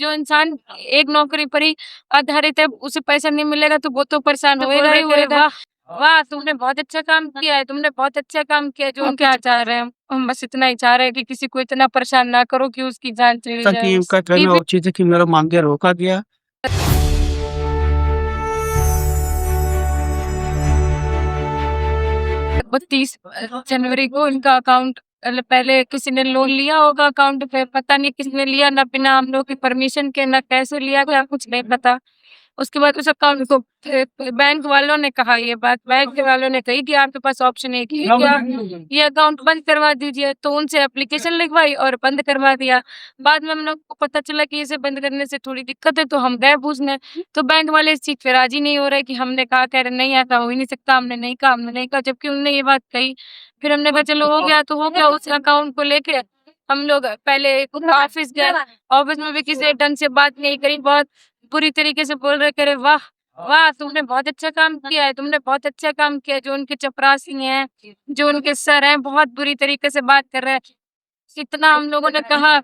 जो इंसान एक नौकरी पर ही आधारित है, उसे पैसा नहीं मिलेगा तो वो तो परेशान होएगा ही होएगा। वाह! तुमने बहुत अच्छा काम किया है, तुमने बहुत अच्छा काम किया है। जो हम क्या चाह रहे हैं? हम बस इतना ही चाह रहे हैं कि किसी को इतना परेशान ना करो कि उसकी जान चली जाए ताकि बस। उनका कहना उचित है कि मेरा मानदेय रोका गया। 32 जनवरी को इनका अकाउंट पहले किसी ने लोन लिया होगा अकाउंट पे, पता नहीं किसने लिया, ना बिना हम लोग की परमिशन के, ना कैसे लिया गया, कुछ नहीं पता। उसके बाद उस अकाउंट को बैंक वालों ने कहा, ये बात बैंक वालों ने कही कि आपके पास ऑप्शन है कि आप ये अकाउंट बंद करवा दीजिए। तो उनसे एप्लीकेशन लिखवाई और बंद करवा दिया। बाद में हम लोग को पता चला कि इसे बंद करने से थोड़ी दिक्कत है, तो हम गए पूछने। तो बैंक वाले इस चीज पे राजी नहीं हो रहे कि हमने कहा, कह रहे नहीं ऐसा हो ही नहीं सकता, हमने नहीं कहा, हमने नहीं कहा, जबकि उन्होंने ये बात कही। फिर हमने कहा चलो हो गया तो हो गया। उस अकाउंट को लेके हम लोग पहले ऑफिस गए। ऑफिस में भी किसी ढंग से बात नहीं करी, बहुत बुरी तरीके से बोल रहे, करे वाह वाह तुमने बहुत अच्छा काम किया है, तुमने बहुत अच्छा काम किया है। जो उनके चपरासी हैं, जो उनके सर हैं, बहुत बुरी तरीके से बात कर रहे हैं। इतना हम लोगों ने कहा,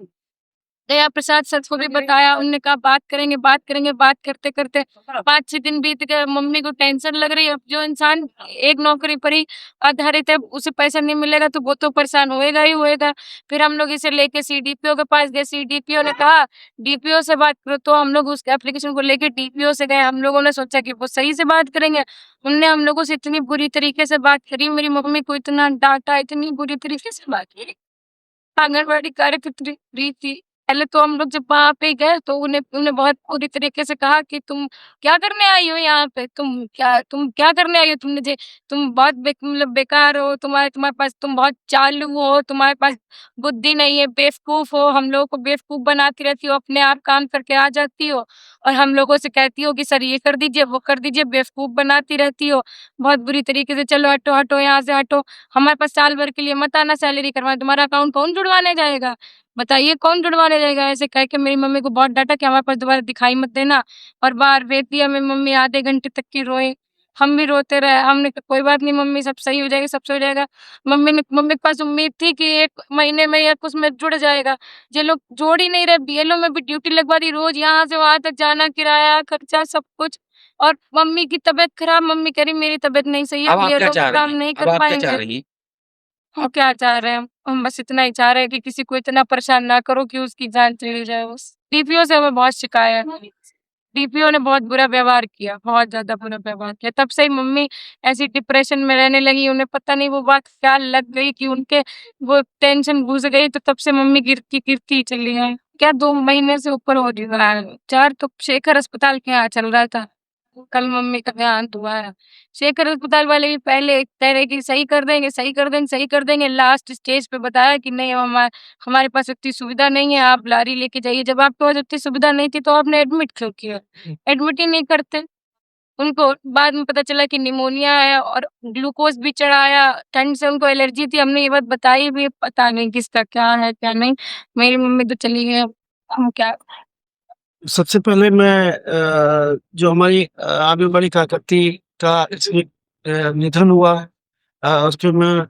दया प्रसाद सर को भी बताया, उन्होंने कहा बात करेंगे बात करेंगे। बात करते करते 5-6 दिन बीत गए। मम्मी को टेंशन लग रही है। अब जो इंसान एक नौकरी पर ही आधारित है, उसे पैसा नहीं मिलेगा तो वो तो परेशान होएगा ही होएगा। फिर हम लोग इसे लेके सीडीपीओ के पास गए। सीडीपीओ ने कहा डीपीओ से बात करो, तो हम लोग उस एप्लीकेशन को लेके डीपीओ से गए। हम लोगों ने सोचा कि वो सही से बात करेंगे। उनने हम लोगों से इतनी बुरी तरीके से बात करी, मेरी मम्मी को इतना डांटा, इतनी बुरी तरीके से बात करी। आंगनबाड़ी कार्यकर्त्री थी। पहले तो हम लोग जब वहाँ पे गए तो उन्हें उन्हें बहुत बुरी तरीके से कहा कि तुम क्या करने आई हो यहाँ पे? तुम क्या करने आई हो? तुम बहुत मतलब बेकार हो, तुम्हारे पास, तुम बहुत चालू हो, तुम्हारे पास बुद्धि नहीं है, बेवकूफ हो, हम लोगों को बेवकूफ बनाती रहती हो, अपने आप काम करके आ जाती हो और हम लोगों से कहती हो कि सर ये कर दीजिए, वो कर दीजिए, बेवकूफ बनाती रहती हो। बहुत बुरी तरीके से चलो हटो हटो यहाँ से हटो, हमारे पास साल भर के लिए मत आना सैलरी करवाने, तुम्हारा अकाउंट कौन जुड़वाने जाएगा? बताइए कौन जुड़वाने जाएगा? ऐसे कह के मेरी मम्मी को बहुत डांटा कि हमारे पास दोबारा दिखाई मत देना, और बाहर भेज दिया। मेरी मम्मी आधे घंटे तक की रोई, हम भी रोते रहे। हमने कहा कोई बात नहीं मम्मी, सब सही हो जाएगा, सब सही हो जाएगा। मम्मी के पास उम्मीद थी कि 1 महीने में या कुछ में जुड़ जाएगा। ये लोग जोड़ ही नहीं रहे। बीएलओ में भी ड्यूटी लगवा दी, रोज यहाँ से वहां तक जाना, किराया खर्चा सब कुछ। और मम्मी की तबीयत खराब, मम्मी कह रही मेरी तबीयत नहीं सही है, अब आप क्या बीएलओ चाह का रही काम हैं? नहीं अब कर आप क्या चाह पाएंगे। रही हैं? हम क्या चाह रहे हैं? हम बस इतना ही चाह रहे हैं कि किसी को इतना परेशान ना करो कि उसकी जान चली जाए बस। डीपीओ से हमें बहुत शिकायत है। डीपीओ ने बहुत बुरा व्यवहार किया, बहुत ज़्यादा बुरा व्यवहार किया। तब से ही मम्मी ऐसी डिप्रेशन में रहने लगी। उन्हें पता नहीं वो बात क्या लग गई कि उनके वो टेंशन घुस गई, तो तब से मम्मी गिरती ही चली गई। क्या 2 महीने से ऊपर हो रहा है। 4 तो शेखर अस्पताल के यहाँ चल रहा था। कल मम्मी का देहांत हुआ है। शेखर अस्पताल वाले भी पहले कह रहे कि सही कर देंगे, सही कर देंगे, सही कर देंगे। लास्ट स्टेज पे बताया कि नहीं, हमारे पास उतनी सुविधा नहीं है, आप लारी लेके जाइए। जब आपके पास उतनी सुविधा नहीं थी तो आपने एडमिट क्यों किया? एडमिट ही नहीं करते। उनको बाद में पता चला कि निमोनिया है और ग्लूकोज भी चढ़ाया। ठंड से उनको एलर्जी थी, हमने ये बात बताई भी, पता नहीं किसका क्या है क्या नहीं। मेरी मम्मी तो चली गई, अब हम क्या। सबसे पहले मैं जो हमारी आंगनबाड़ी कार्यकर्त्री का इसमें निधन हुआ है, उस पे मैं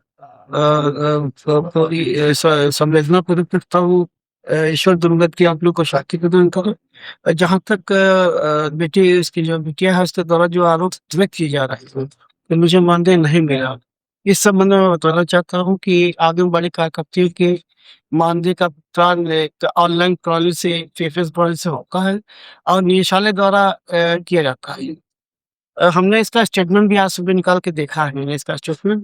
थोड़ी संवेदना पूर्वक रखता हूँ। ईश्वर दुर्गत की आप लोग को शांति प्रदान करें। जहाँ तक बेटी, इसकी जो बिटिया है उसके द्वारा जो आरोप व्यक्त किए जा रहे हैं तो मुझे मानदेय नहीं मिला। इस संबंध में मैं बताना चाहता हूँ कि आंगनबाड़ी कार्यकर्तियों के मानदेय का भुगतान एक ऑनलाइन प्रणाली से, फेफेस प्रणाली से होता है और निदेशालय द्वारा किया जाता है। हमने इसका स्टेटमेंट भी आज सुबह निकाल के देखा है। मैंने इसका स्टेटमेंट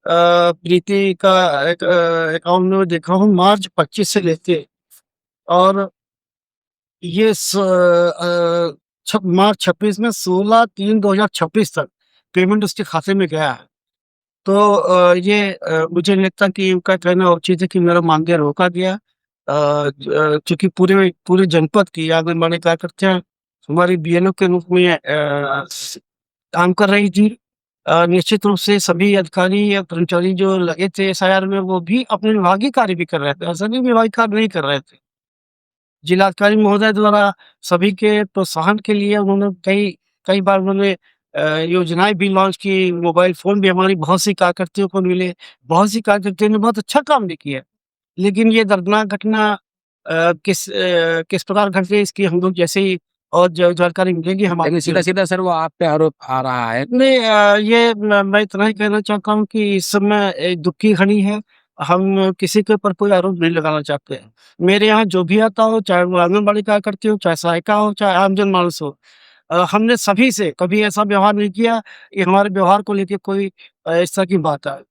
प्रीति का एक अकाउंट में देखा हूँ, मार्च 25 से लेके और ये मार्च 26 में 16/3/2026 तक पेमेंट उसके खाते में गया है। तो ये मुझे नहीं लगता कि उनका कहना उचित है कि मेरा मानदेय रोका गया। चूँकि पूरे पूरे जनपद की आंगनबाड़ी कार्यकर्तियाँ हमारी बीएलओ के रूप में काम कर रही थी। निश्चित रूप से सभी अधिकारी या कर्मचारी जो लगे थे एसआईआर में, वो भी अपने विभागीय कार्य भी कर रहे थे, ऐसा नहीं विभागीय कार्य नहीं कर रहे थे। जिलाधिकारी महोदय द्वारा सभी के प्रोत्साहन के लिए उन्होंने कई बार उन्होंने योजनाएँ भी लॉन्च की, मोबाइल फ़ोन भी हमारी बहुत सी कार्यकर्तियों को मिले, बहुत सी कार्यकर्तियों ने बहुत अच्छा काम भी किया। लेकिन ये दर्दनाक घटना किस प्रकार घट गई इसकी हम लोग जैसे ही और जो जानकारी मिलेगी हमारे लेकिन सीधा सीधा सर वो आप पे आरोप आ रहा है। नहीं ये मैं इतना ही कहना चाहता हूँ कि इस समय एक दुख की घड़ी है। हम किसी के ऊपर कोई आरोप नहीं लगाना चाहते हैं। मेरे यहाँ जो भी आता हो, चाहे वो आंगनबाड़ी कार्यकर्ती हो, चाहे सहायिका हो, चाहे आम जनमानस हो, हमने सभी से कभी ऐसा व्यवहार नहीं किया कि हमारे व्यवहार को लेके कोई इस तरह की बात आए।